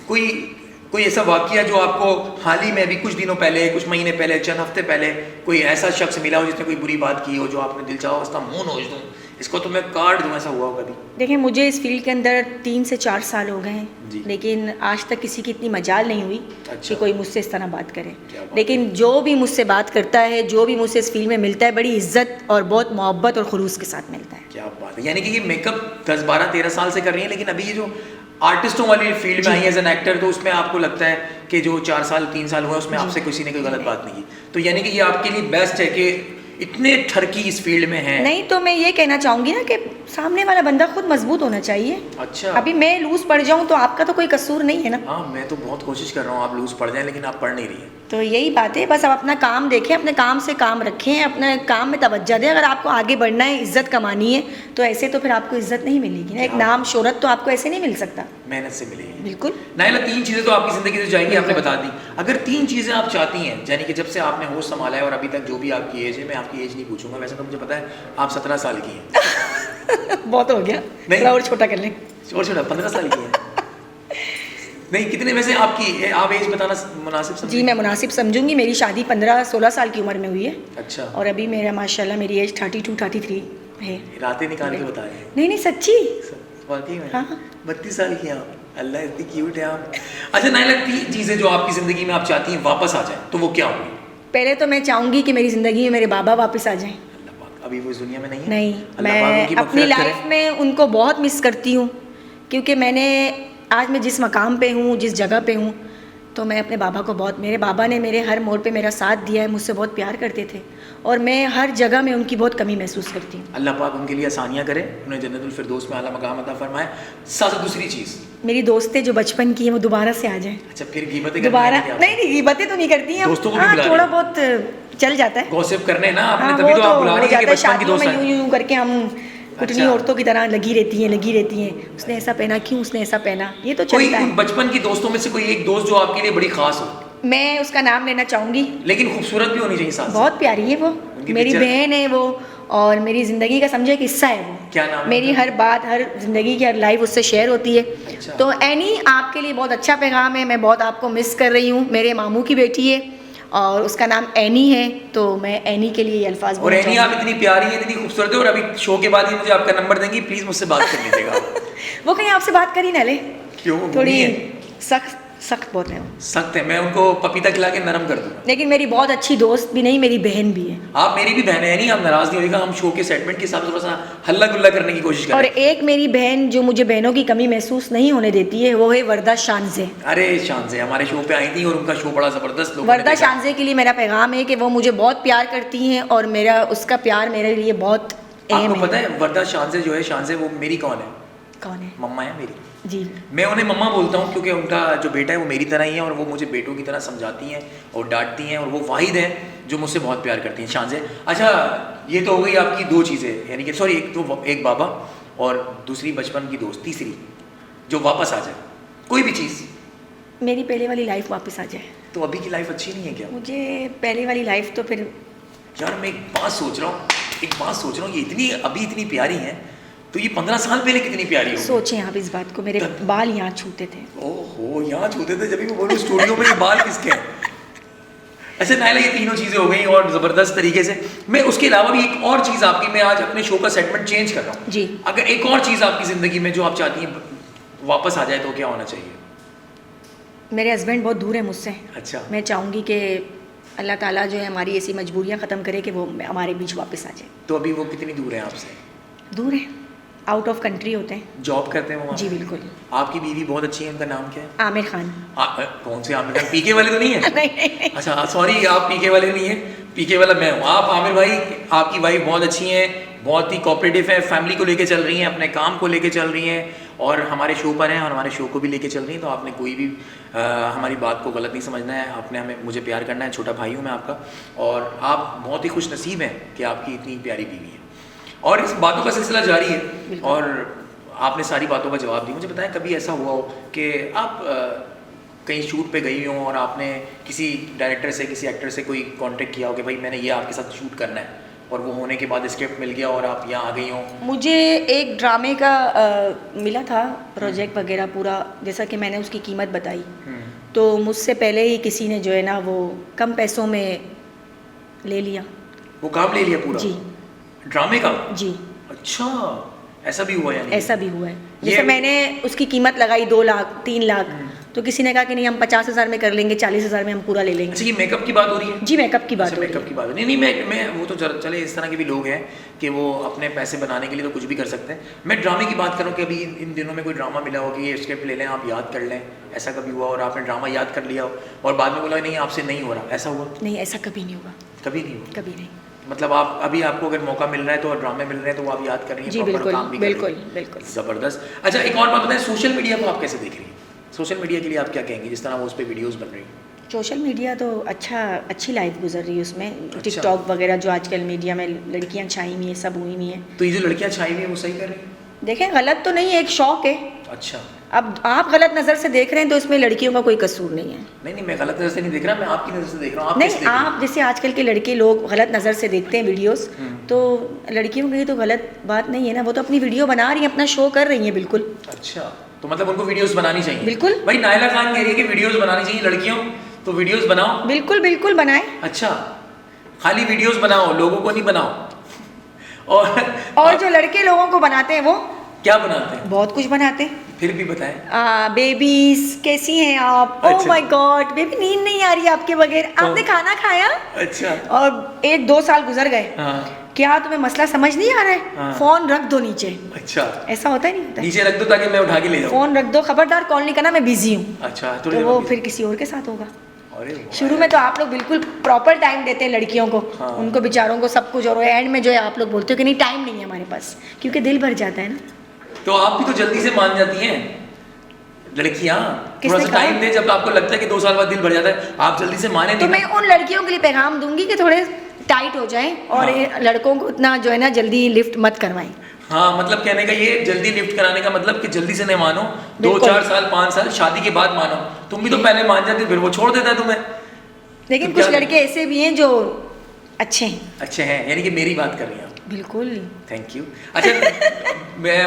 कोई ऐसा वाकया जो आपको हाल ही में, अभी कुछ दिनों पहले, कुछ महीने पहले, चंद हफ्ते पहले कोई ऐसा शख्स मिला हो जिसने कोई बुरी बात की हो, जो आपने दिल चाहो इसका मुंह नोच दूँ, इसको तो मैं काट दूँ, ऐसा हुआ हो कभी? देखिए, मुझे इस फील्ड के अंदर 3 से 4 साल हो गए जी। हैं, लेकिन आज तक किसी की इतनी मजाल नहीं हुई अच्छा। कि कोई मुझसे इस तरह बात करे। क्या बात लेकिन जो भी मुझसे बात करता है, जो भी मुझसे इस फील्ड में मिलता है, बड़ी इज्जत और बहुत मोहब्बत और खुलूस के साथ मिलता है। क्या बात है, यानी कि ये मेकअप 10, 12, 13 साल से कर रही है, लेकिन अभी ये जो आर्टिस्टों वाली फील्ड में आई एज एन एक्टर, तो उसमें आपको लगता है कि जो 4 साल 3 साल हुए उसमें आपसे किसी ने कोई गलत बात नहीं की, तो यानी कि ये आपके लिए बेस्ट है कि इतने ठरकी इस फील्ड में है। नहीं तो मैं ये कहना चाहूँगी ना कि सामने वाला बंदा खुद मजबूत होना चाहिए। अच्छा, अभी मैं लूज पड़ जाऊँ तो आपका तो कोई कसूर नहीं है ना। हाँ, मैं तो बहुत कोशिश कर रहा हूँ आप लूज पड़ जाएं, लेकिन आप पढ़ नहीं रही हैं। तो यही बात है, बस आप अपना काम देखें, अपने काम से काम रखें, अपने काम में तवज्जो दें। अगर आपको आगे बढ़ना है, इज्जत कमानी है, तो ऐसे तो फिर आपको इज्जत नहीं मिलेगी ना। एक नाम शोहरत तो आपको ऐसे नहीं मिल सकता, मेहनत से मिलेगी। बिल्कुल। नायला, 3 चीज़ें तो आपकी ज़िंदगी से जाएंगी, आपने बता दी। अगर 3 चीज़ें आप चाहती हैं, यानी कि जब से आपने होश संभाला है और अभी तक जो भी आपकी एज है, मैं आपकी एज नहीं पूछूंगा, वैसे तो मुझे पता है आप 17 साल की हैं। बहुत हो गया, नहीं। थोड़ा और छोटा कर लें। और छोटा 15 साल की हैं। नहीं, कितने वैसे आपकी आप एज बताना मुनासिब समझेंगी? जी, मैं मुनासिब समझूंगी। मेरी शादी 15-16 साल की उम्र में हुई है, अच्छा, और अभी मेरा माशाल्लाह मेरी एज 32-33 है। रातें निकाल के बता रहे हैं? नहीं नहीं, सच्ची। वाकई में? हाँ। 32 साल की हैं आप? अल्लाह इतनी क्यूट है आप। अच्छा नाइला, 3 चीजें जो आपकी जिंदगी में आप चाहती हैं वापस आ जाए तो वो क्या होंगी? पहले तो मैं चाहूँगी कि मेरी ज़िंदगी में मेरे बाबा वापस आ जाएं। अल्लाह पाक, अभी वो इस दुनिया में नहीं है? नहीं, अल्लाह पाक मैं उनकी अपनी मग़फ़िरत करे। लाइफ में उनको बहुत मिस करती हूँ, क्योंकि मैंने आज मैं जिस मकाम पे हूँ, जिस जगह पे हूँ, तो मैं अपने बाबा को बहुत, मेरे बाबा ने मेरे हर मोड़ पे मेरा साथ दिया है, मुझसे बहुत प्यार करते थे और मैं हर जगह में उनकी बहुत कमी महसूस करती हूँ। अल्लाह पाक उनके लिए आसानियाँ करे, उन्हें जन्नतुल फिरदौस में आला मकाम अता फरमाए। साथ दूसरी चीज़, मेरी दोस्तें जो बचपन की हैं वो दोबारा से आ जाएं। अच्छा फिर ग़ीबतें दोबारा करनी है क्या? नहीं, ग़ीबतें तो नहीं करती हैं, दोस्तों को भी हाँ बुला रही थोड़ा हैं? बहुत चल जाता है। गॉसिप करने ना आपने, हाँ, तभी वो तो आप बुला हो रही हैं कि जाता है, बचपन की शादियों दोस्त में यूं हैं। यूं करके हम कुटनी अच्छा। औरतों की तरह लगी रहती हैं। उसने ऐसा पहना, क्यों उसने ऐसा पहना, ये तो कोई चलता है। बचपन की दोस्तों में से कोई एक दोस्त जो आपके लिए बड़ी खास हो, मैं उसका नाम लेना चाहूँगी। लेकिन खूबसूरत भी होनी चाहिए साथ से। बहुत प्यारी है वो, मेरी पिक्चर- बहन है वो, और मेरी ज़िंदगी का समझे एक हिस्सा है वो। क्या नाम है मेरी उनका? हर बात, हर ज़िंदगी की हर लाइफ उससे शेयर होती है। अच्छा। तो एनी आपके लिए बहुत अच्छा पैगाम है, मैं बहुत आपको मिस कर रही हूँ। मेरे मामू की बेटी है और उसका नाम एनी है, तो मैं एनी के लिए ये अल्फाज और बोलना एनी आप चाहूँगी। इतनी प्यारी है, इतनी खूबसूरत है, और अभी शो के बाद ही मुझे आपका नंबर देंगी, प्लीज मुझसे बात कर लीजिएगा। वो कहीं आपसे बात करी ना ले, क्यों, वो थोड़ी नहीं है? सख्त बहुत है वो, सख्त है, मैं उनको पपीता खिला के नरम कर दूंगा। लेकिन मेरी बहुत अच्छी दोस्त भी नहीं, मेरी बहन भी है। आप मेरी भी बहन है नहीं, आप नाराज नहीं होगा, हम शो के सेगमेंट के हिसाब से थोड़ा सा हल्ला गुल्ला करने की कोशिश और करें। एक मेरी बहन जो मुझे बहनों की कमी महसूस नहीं होने देती है, वो है वर्दा शानजे। अरे शान से हमारे शो पे आई थी और उनका शो बड़ा जबरदस्त लोगों ने वर्दा देखा। शानजे के लिए मेरा पैगाम है कि वो मुझे बहुत प्यार करती हैं और मेरा उसका प्यार मेरे लिए बहुत अहम आपको पता है। है वर्दा शान से जो है, शान से वो मेरी कौन है? कौन है? मम्मा है मेरी। जी, मैं उन्हें मम्मा बोलता हूँ क्योंकि उनका जो बेटा है वो मेरी तरह ही है, और वो मुझे बेटों की तरह समझाती हैं और डांटती हैं, और वो वाहिद हैं जो मुझसे बहुत प्यार करती हैं, शान से। अच्छा, ये तो हो गई आपकी 2 चीज़ें, यानी कि सॉरी, एक बाबा और दूसरी बचपन की दोस्त, तीसरी जो वापस आ जाए कोई भी चीज़। मेरी पहले वाली लाइफ वापस आ जाए। तो अभी की लाइफ अच्छी नहीं है क्या? मुझे पहले वाली लाइफ तो फिर यार मैं एक बात सोच रहा हूँ, ये इतनी अभी इतनी प्यारी हैं, तो ये 15 साल पहले कितनी प्यारी होगी। सोचें आप इस बात को, मेरे बाल यहाँ छूते थे। ओहो, यहाँ छूते थे, जब भी मैं बोलूँ स्टूडियो में ये बाल किसके हैं? अच्छा नाइला, ये तीनों चीज़ें हो गई और ज़बरदस्त तरीके से। मैं उसके अलावा भी एक और चीज़ आपकी, मैं आज अपने शो का सेगमेंट चेंज कर रहा हूँ जी। अगर एक और चीज़ आपकी ज़िंदगी में जो आप चाहती हैं वापस आ जाए तो क्या होना चाहिए? मेरे हस्बैंड बहुत दूर है मुझसे। अच्छा। मैं चाहूँगी कि अल्लाह ताला जो है हमारी ऐसी मजबूरियाँ ख़त्म करे कि वो हमारे बीच वापस आ जाए। तो अभी वो कितनी दूर है आपसे? दूर है, आउट ऑफ कंट्री होते हैं। जॉब करते हैं वो वहाँ? जी बिल्कुल। आपकी बीवी बहुत अच्छी है, उनका नाम क्या है? आमिर खान। कौन से आमिर खान? पीके वाले तो नहीं है? नहीं। अच्छा सॉरी, आप पीके वाले नहीं है, पीके वाला मैं हूँ। आप आमिर भाई, आपकी वाइफ बहुत अच्छी हैं, बहुत ही कोऑपरेटिव है, फैमिली को लेके चल रही हैं, अपने काम को लेके चल रही हैं, और हमारे शो पर हैं और हमारे शो को भी लेके चल रही हैं। तो आपने कोई भी हमारी बात को गलत नहीं समझना है, आपने मुझे प्यार करना है। छोटा भाई हूँ मैं आपका, और आप बहुत ही खुश नसीब हैं कि आपकी इतनी प्यारी बीवी है। और इस बातों का सिलसिला जारी है, और आपने सारी बातों का जवाब दिया। मुझे बताएं, कभी ऐसा हुआ हो कि आप कहीं शूट पे गई हों और आपने किसी डायरेक्टर से, किसी एक्टर से कोई कांटेक्ट किया हो कि भाई मैंने ये आपके साथ शूट करना है, और वो होने के बाद स्क्रिप्ट मिल गया और आप यहाँ आ गई हों? मुझे एक ड्रामे का मिला था प्रोजेक्ट वगैरह पूरा, जैसा कि मैंने उसकी कीमत बताई, तो मुझसे पहले ही किसी ने जो है ना वो कम पैसों में ले लिया। वो काम ले लिया पूरा? जी। ड्रामे का? जी। अच्छा, ऐसा भी हुआ? यानी ऐसा भी हुआ है। जैसे मैंने उसकी कीमत लगाई 2 लाख 3 लाख, तो किसी ने कहा कि नहीं हम 50,000 में कर लेंगे, 40,000 में हम पूरा ले लेंगे। अच्छा, ये मेकअप की बात हो रही है? जी मेकअप की बात अच्छा, हो रही मेकअप है। की बात है। नहीं, मैं वो तो चले, इस तरह के भी लोग हैं कि वो अपने पैसे बनाने के लिए तो कुछ भी कर सकते हैं। मैं ड्रामे की बात करूँ कि अभी इन दिनों में कोई ड्रामा मिला हो कि ये स्क्रिप्ट ले लें, आप याद कर लें, ऐसा कभी हुआ और आपने ड्रामा याद कर लिया हो और बाद में बोला नहीं आपसे नहीं हो रहा, ऐसा हुआ? नहीं, ऐसा कभी नहीं हुआ। कभी नहीं हुआ? कभी नहीं। मतलब आप अभी, आपको अगर मौका मिल रहा है तो ड्रामे मिल रहे हैं तो वो आप याद कर रही हैं? जी proper बिल्कुल काम भी कर रही हैं? बिल्कुल बिल्कुल। ज़बरदस्त। अच्छा, एक और बात बताएं, सोशल मीडिया को आप कैसे देख रही हैं? सोशल मीडिया के लिए आप क्या कहेंगी, जिस तरह वो उस पर वीडियोज़ बन रही हैं? सोशल मीडिया तो अच्छी लाइफ गुजर रही है उसमें। अच्छा। टिकटॉक वगैरह जो आजकल मीडिया में लड़कियां छाई हुई हैं, सब हुई हुई हैं। तो ये जो लड़कियाँ छाई हुई हैं वो सही कर रही हैं? देखें, गलत तो नहीं है, एक शौक है। अच्छा। अब आप गलत नज़र से देख रहे हैं तो इसमें लड़कियों का कोई कसूर नहीं है। नहीं, मैं गलत नज़र से नहीं देख रहा, मैं आपकी नज़र से देख रहा हूँ। आप नहीं, कैसे देख रही हैं? आप जैसे आजकल के लड़के लोग गलत नज़र से देखते हैं वीडियोस, तो लड़कियों के लिए तो गलत बात नहीं है ना, वो तो अपनी वीडियो बना रही हैं, अपना शो कर रही हैं। बिल्कुल। अच्छा, तो मतलब उनको वीडियोस बनानी चाहिए? बिल्कुल। भाई नायला खान कह रही है कि वीडियोस बनानी चाहिए लड़कियों, तो वीडियोस बनाओ। बिल्कुल बिल्कुल बनाएं। अच्छा, खाली वीडियोस बनाओ, लोगों को नहीं बनाओ। और जो लड़के लोगों को बनाते हैं वो क्या बनाते हैं? बहुत कुछ बनाते हैं। फिर भी बताएं। बेबीज कैसी हैं आप? ओह अच्छा। माय गॉड, बेबी नींद नहीं आ रही आपके बगैर, आपने खाना खाया? अच्छा। और 1-2 साल गुजर गए, हाँ। क्या तुम्हें मसला समझ नहीं आ रहा है? हाँ। फोन रख दो नीचे। अच्छा। ऐसा होता है नहीं होता है? नीचे रख दो ताकि मैं उठा के ले जाऊं। फोन रख दो, खबरदार कॉल नहीं करना, मैं बिजी हूँ। अच्छा तो थोड़ी वो देर फिर किसी और के साथ होगा। अरे वाह शुरू यार। में तो आप लोग बिल्कुल प्रॉपर टाइम देते हैं लड़कियों को, हाँ। उनको बेचारों को सब कुछ, और एंड में जो है आप लोग बोलते हो कि नहीं टाइम नहीं है हमारे पास, क्योंकि दिल भर जाता है ना। तो आप भी तो जल्दी से मान जाती हैं लड़कियां। थोड़ा किसने सा कहा? टाइम दे, जब आपको लगता है कि 2 साल बाद दिल भर जाता है, आप जल्दी से माने तो नहीं मैं ना। उन लड़कियों के लिए पैगाम दूंगी कि थोड़े टाइट हो जाएं और हाँ। ये लड़कों को उतना जो है ना जल्दी लिफ्ट मत करवाएं। हाँ मतलब कहने का ये जल्दी लिफ्ट कराने का मतलब कि जल्दी से नहीं मानो, 2, बिल्कुल। 4 साल 5 साल शादी के बाद मानो। तुम भी तो पहले मान जाती, फिर वो छोड़ देता है तुम्हें। लेकिन तो कुछ क्या- लड़के ऐसे भी हैं जो अच्छे हैं। अच्छे हैं, यानी कि मेरी बात कर रही हैं आप। बिल्कुल। Thank you. अच्छा मैं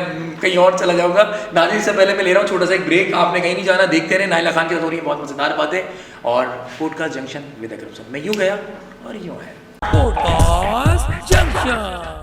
कहीं और चला जाऊंगा। नाज़रीन से पहले मैं ले रहा हूँ छोटा सा एक ब्रेक। आपने कहीं नहीं जाना, देखते रहे नाइला खान के साथ हो रही है बहुत मजेदार बातें और podcast junction with Akram sir. मैं यूँ गया और यूँ है पॉडकास्ट जंक्शन।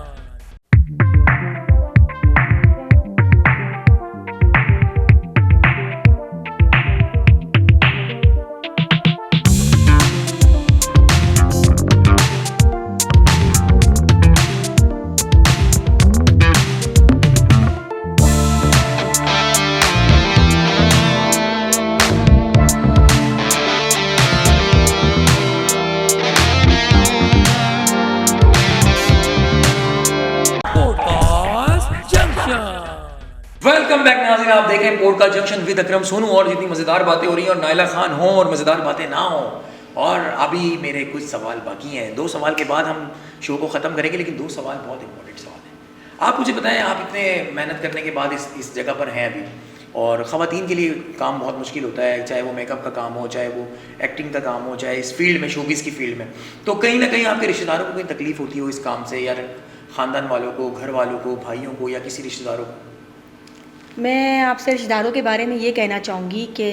वेलकम बैक नाज़रीन, आप देख रहे हैं पॉडकास्ट जंक्शन विद अकरम सोनू। और जितनी मज़ेदार बातें हो रही हैं और नाइला खान हो और मज़ेदार बातें ना हो, और अभी मेरे कुछ सवाल बाकी हैं। 2 सवाल के बाद हम शो को ख़त्म करेंगे, लेकिन 2 सवाल बहुत इंपॉर्टेंट सवाल हैं। आप मुझे बताएं, आप इतने मेहनत करने के बाद इस जगह पर हैं अभी, और ख़वातीन के लिए काम बहुत मुश्किल होता है, चाहे वो मेकअप का काम हो, चाहे वो एक्टिंग का काम हो, चाहे इस फील्ड में शोबिज़ की फील्ड में, तो कहीं ना कहीं आपके रिश्तेदारों को कोई तकलीफ़ होती हो इस काम से, या ख़ानदान वालों को, घर वालों को, भाइयों को, या किसी रिश्तेदारों को? मैं आपसे रिश्तेदारों के बारे में ये कहना चाहूँगी कि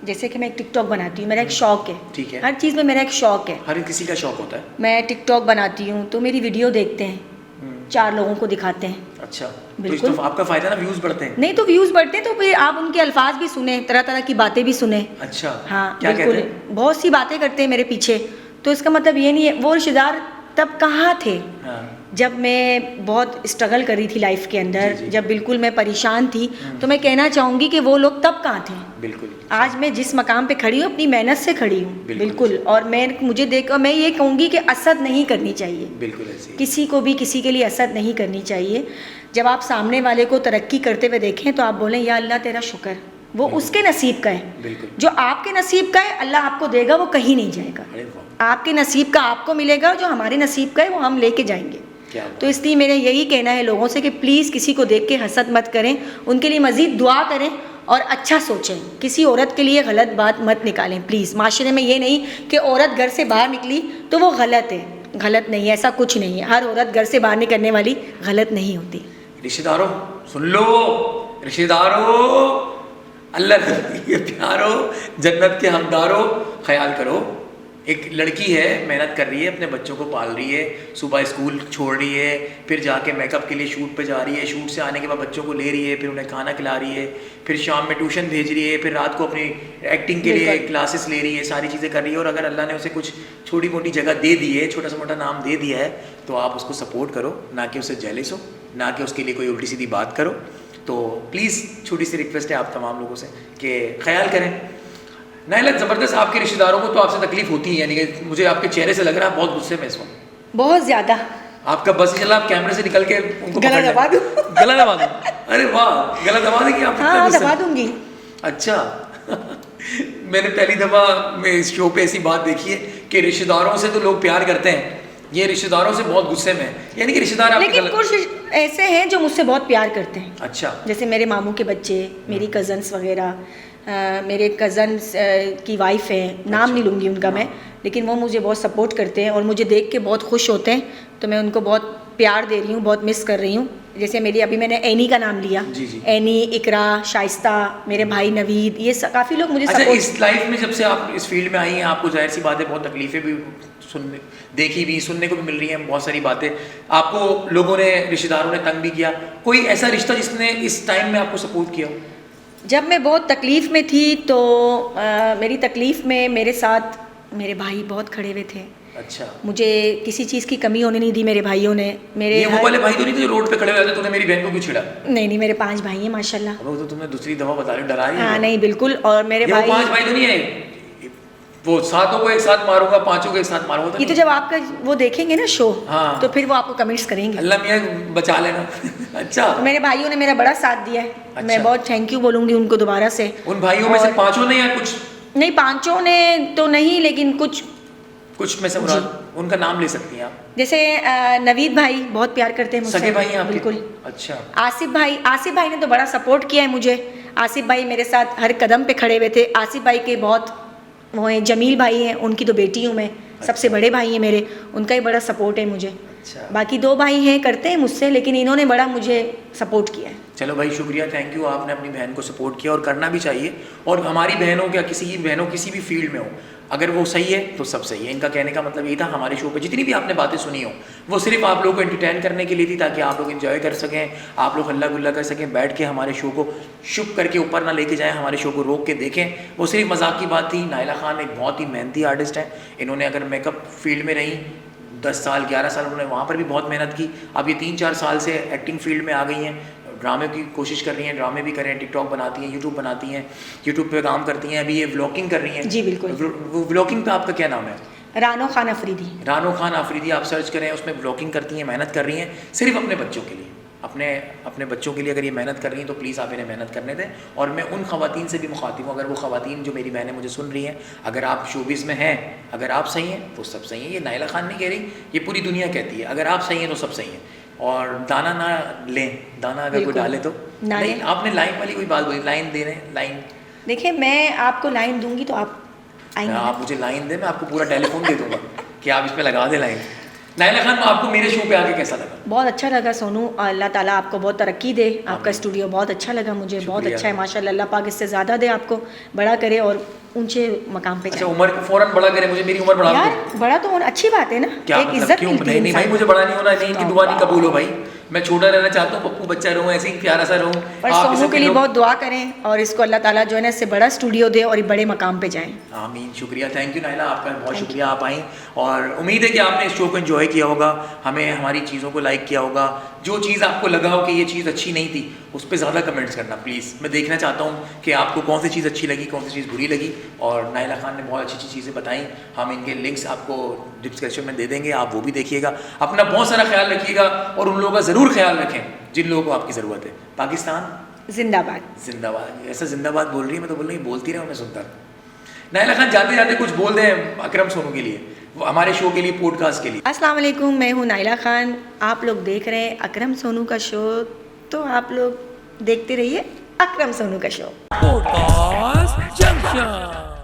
जैसे कि मैं एक टिकटॉक बनाती हूँ, मेरा एक शौक़ है। ठीक है। हर चीज़ में मेरा एक शौक़ है। हर किसी का शौक होता है। मैं टिकटॉक बनाती हूँ तो मेरी वीडियो देखते हैं, 4 लोगों को दिखाते हैं। अच्छा, तो बिल्कुल। इसको आपका फ़ायदा ना, व्यूज़ बढ़ते हैं। नहीं तो व्यूज़ बढ़ते हैं तो फिर आप उनके अल्फाज भी सुने, तरह तरह की बातें भी सुने। अच्छा। हाँ क्या बिल्कुल, कहते हैं? बहुत सी बातें करते हैं मेरे पीछे। तो इसका मतलब ये नहीं है, वो रिश्तेदार तब कहाँ थे हाँ। जब मैं बहुत स्ट्रगल कर रही थी लाइफ के अंदर, जी, जी। जब बिल्कुल मैं परेशान थी। तो मैं कहना चाहूँगी कि वो लोग तब कहाँ थे। बिल्कुल। आज मैं जिस मकाम पे खड़ी हूँ अपनी मेहनत से खड़ी हूँ। बिल्कुल। बिल्कुल। और मुझे देखकर मैं ये कहूँगी कि असद नहीं करनी चाहिए, बिल्कुल ऐसे ही। किसी को भी किसी के लिए असद नहीं करनी चाहिए। जब आप सामने वाले को तरक्की करते हुए देखें तो आप बोलें या अल्लाह तेरा शुक्र, वो उसके नसीब का है। बिल्कुल। जो आपके नसीब का है अल्लाह आपको देगा, वो कहीं नहीं जाएगा। अरे वाह, आपके नसीब का आपको मिलेगा, जो हमारे नसीब का है वो हम लेके जाएंगे। क्या बात। तो इसलिए मेरा यही कहना है लोगों से कि प्लीज़ किसी को देख के हसद मत करें, उनके लिए मज़ीद दुआ करें और अच्छा सोचें। किसी औरत के लिए गलत बात मत निकालें प्लीज़। माशरे में ये नहीं कि औरत घर से बाहर निकली तो वो गलत है, गलत नहीं है, ऐसा कुछ नहीं है। हर औरत घर से बाहर निकलने वाली गलत नहीं होती। रिश्तेदारों सुन लो, रिश्तेदारों, अल्लाह के प्यारो, जन्नत के हमदारो, ख्याल करो। एक लड़की है, मेहनत कर रही है, अपने बच्चों को पाल रही है, सुबह स्कूल छोड़ रही है, फिर जाके मेकअप के लिए शूट पे जा रही है, शूट से आने के बाद बच्चों को ले रही है, फिर उन्हें खाना खिला रही है, फिर शाम में ट्यूशन भेज रही है, फिर रात को अपनी एक्टिंग के लिए बिल्कुल। क्लासेस ले रही है, सारी चीज़ें कर रही है। और अगर अल्लाह ने उसे कुछ छोटी मोटी जगह दे दी है, छोटा सा मोटा नाम दे दिया है, तो आप उसको सपोर्ट करो, ना कि उसे जेलिस हो, ना कि उसके लिए कोई उल्टी सीधी बात करो। तो प्लीज़ छोटी सी रिक्वेस्ट है आप तमाम लोगों से कि ख्याल करें। नाइला, ज़बरदस्त आपके रिश्तेदारों को तो आपसे तकलीफ होती है, यानी कि मुझे आपके चेहरे से लग रहा है बहुत गुस्से में इस वक्त। बहुत ज़्यादा। आपका बस ही चला, आप कैमरे से निकल के उनको गला पकड़ लें। दबा दूं? गला दबा दूं? अरे वाह, गला दबा देंगी आप? इतना हाँ गुस्से दबा में? दूंगी। अच्छा मैंने पहली दफ़ा मैं इस शो पे ऐसी बात देखी है कि रिश्तेदारों से तो लोग प्यार करते हैं, ये रिश्तेदारों से बहुत गुस्से में है, यानी कि रिश्तेदार आपके लेकिन कुछ ऐसे हैं जो मुझसे बहुत प्यार करते हैं। अच्छा। जैसे मेरे मामू के बच्चे, मेरी कज़न्स वगैरह, मेरे कज़न्स की वाइफ है, नाम नहीं लूँगी उनका मैं, लेकिन वो मुझे बहुत सपोर्ट करते हैं और मुझे देख के बहुत खुश होते हैं। तो मैं उनको बहुत प्यार दे रही हूँ, बहुत मिस कर रही हूँ। जैसे मेरी अभी मैंने एनी का नाम लिया। जी जी। एनी, इकरा, शाइस्ता, मेरे भाई नवीद, ये काफ़ी लोग मुझे अच्छा, सपोर्ट। इस लाइफ में जब से आप इस फील्ड में आई हैं, आपको जाहिर सी बात है बहुत तकलीफें भी सुनने देखी भी, सुनने को भी मिल रही हैं बहुत सारी बातें। आपको लोगों ने, रिश्तेदारों ने तंग भी किया, कोई ऐसा रिश्ता जिसने इस टाइम में आपको सपोर्ट किया? जब मैं बहुत तकलीफ़ में थी तो मेरी तकलीफ़ में मेरे साथ मेरे भाई बहुत खड़े हुए थे। अच्छा, मुझे किसी चीज़ की कमी होने नहीं दी मेरे भाइयों ने। मेरे ये वो वाले भाई तो नहीं थे जो रोड पे खड़े हुए थे, तूने मेरी बहन को क्यों छिड़ा? नहीं नहीं, मेरे 5 भाई हैं माशाल्लाह। वो तो तुमने दूसरी दवा बता रही हो, डरा रही हाँ है। नहीं बिल्कुल, और मेरे ये वो भाई 5 भाई तो नहीं है, वो 7 को एक साथ मारूंगा, 5 को एक साथ मारूंगा तो ये तो नहीं? जब आपका वो देखेंगे ना शो, हाँ। तो फिर वो आपको कमेंट्स करेंगे। अल्लाह मियाँ बचा लेना। अच्छा, तो मेरे भाइयों ने मेरा बड़ा साथ दिया है। अच्छा। मैं बहुत थैंक यू बोलूँगी उनको दोबारा से। उन भाइयों में से और- 5 ने या कुछ नहीं, 5 ने तो नहीं, लेकिन कुछ में से मुराद, उनका नाम ले सकती हैं आप? जैसे नवीद भाई बहुत प्यार करते हैं मुझसे। सगे भाई हैं आपके? बिल्कुल। अच्छा, आसिफ भाई ने तो बड़ा सपोर्ट किया है मुझे। आसिफ भाई मेरे साथ हर कदम पे खड़े हुए थे। आसिफ भाई के बहुत वो हैं, जमील भाई हैं, उनकी तो बेटी हूँ मैं, सबसे बड़े भाई हैं मेरे, उनका ही बड़ा सपोर्ट है मुझे। अच्छा। बाकी 2 भाई हैं, करते हैं मुझसे, लेकिन इन्होंने बड़ा मुझे सपोर्ट किया है। चलो भाई, शुक्रिया, थैंक यू, आपने अपनी बहन को सपोर्ट किया और करना भी चाहिए। और हमारी बहनों क्या, किसी की बहनों किसी भी फील्ड में हो, अगर वो सही है तो सब सही है। इनका कहने का मतलब यही था, हमारे शो पे जितनी भी आपने बातें सुनी हो वो सिर्फ आप लोगों को एंटरटेन करने के लिए थी, ताकि आप लोग एंजॉय कर सकें, आप लोग हल्ला गुल्ला कर सकें, बैठ के हमारे शो को शुभ करके ऊपर ना लेके जाएं, हमारे शो को रोक के देखें। वो सिर्फ मजाक की बात थी। नायला खान एक बहुत ही मेहनती आर्टिस्ट है। इन्होंने अगर मेकअप फील्ड में रही 10 साल 11 साल, उन्होंने वहाँ पर भी बहुत मेहनत की। अब ये 3-4 साल से एक्टिंग फील्ड में आ गई हैं, ड्रामे की कोशिश कर रही हैं, ड्रामे भी कर रहे हैं, टिकटॉक बनाती हैं, यूट्यूब बनाती हैं, यूट्यूब पे काम करती हैं, अभी ये व्लॉगिंग कर रही हैं। जी बिल्कुल। वो व्लॉगिंग पे आपका क्या नाम है? रानो खान अफरीदी। रानो खान आफरीदी, आप सर्च करें, उसमें व्लॉगिंग करती हैं, मेहनत कर रही हैं सिर्फ अपने बच्चों के लिए। अपने बच्चों के लिए अगर ये मेहनत कर रही हैं तो प्लीज़ आप इन्हें मेहनत करने दें। और मैं उन ख़वातीन से भी मुखातिब हूँ, अगर वो ख़वातीन जो मेरी बहनें मुझे सुन रही हैं, अगर आप शोबिज़ में हैं, अगर आप सही हैं तो सब सही हैं। ये नायला खान नहीं कह रही, ये पूरी दुनिया कहती है, अगर आप सही हैं तो सब सही हैं। और दाना ना लें, दाना अगर कोई बिल्कुल। डाले तो ना नहीं। लें। आपने लाइन वाली कोई बात बोली, लाइन दे रहे हैं, लाइन। देखिए, मैं आपको लाइन दूंगी तो आप आएंगे। आप मुझे लाइन दें, मैं आपको पूरा टेलीफोन दे दूंगा कि आप इस पे लगा दें लाइन। नायला खान, आपको मेरे शो पे आके कैसा लगा? बहुत अच्छा लगा सोनू, और अल्लाह ताला आपको बहुत तरक्की दे। आपका स्टूडियो बहुत अच्छा लगा मुझे, बहुत शुक्रिया। अच्छा है माशाल्लाह। अल्लाह पाक इससे ज़्यादा दे, आपको बड़ा करे और ऊंचे मकाम पे अच्छा, जाए। उम्र फौरन बड़ा करे, मुझे मेरी उम्र बढ़ा दो। यार बड़ा तो होना अच्छी बात है ना, क्या एक मतलब, इज्जत क्यों? मिलती है नहीं भाई, इंसान मुझे को। बड़ा नहीं होना, नहीं, इनकी दुआ नहीं कबूल हो भाई। मैं छोटा रहना चाहता हूँ, पप्पू बच्चा रहूँ, ऐसे ही प्यारा सा रहूँ। पर आप सोनू सब के लिए लोग- बहुत दुआ करें और इसको अल्लाह ताला जो है ना इससे बड़ा स्टूडियो दे और ये बड़े मकाम पे जाएं। आमीन, शुक्रिया, थैंक यू नायला, आपका बहुत Thank शुक्रिया, आप आई। और उम्मीद है कि आपने इस शो को एंजॉय किया होगा, हमें हमारी चीज़ों को लाइक किया होगा। जो चीज़ आपको लगा हो कि ये चीज़ अच्छी नहीं थी, उस पर ज़्यादा कमेंट्स करना प्लीज़। मैं देखना चाहता हूँ कि आपको कौन सी चीज़ अच्छी लगी, कौन सी चीज़ बुरी लगी। और नायला खान ने बहुत अच्छी अच्छी चीज़ें बताई, हम इनके लिंक्स आपको डिस्क्रिप्शन में दे देंगे, आप वो भी देखिएगा। अपना बहुत सारा ख्याल रखिएगा और उन लोगों का ज़रूर ख्याल रखें जिन लोगों को आपकी ज़रूरत है। पाकिस्तान जिंदाबाद। जिंदाबाद। ऐसा जिंदाबाद बोल रही है, मैं तो बोल रही, बोलती रहे, मैं सुनता रहूं। नायला खान, जाते जाते कुछ बोल दें अकरम सोनू के लिए, हमारे शो के लिए, पॉडकास्ट के लिए। अस्सलाम वालेकुम, मैं हूँ नायला खान। आप लोग देख रहे हैं अकरम सोनू का शो, तो आप लोग देखते रहिए अकरम सोनू का शो। Podcast junction.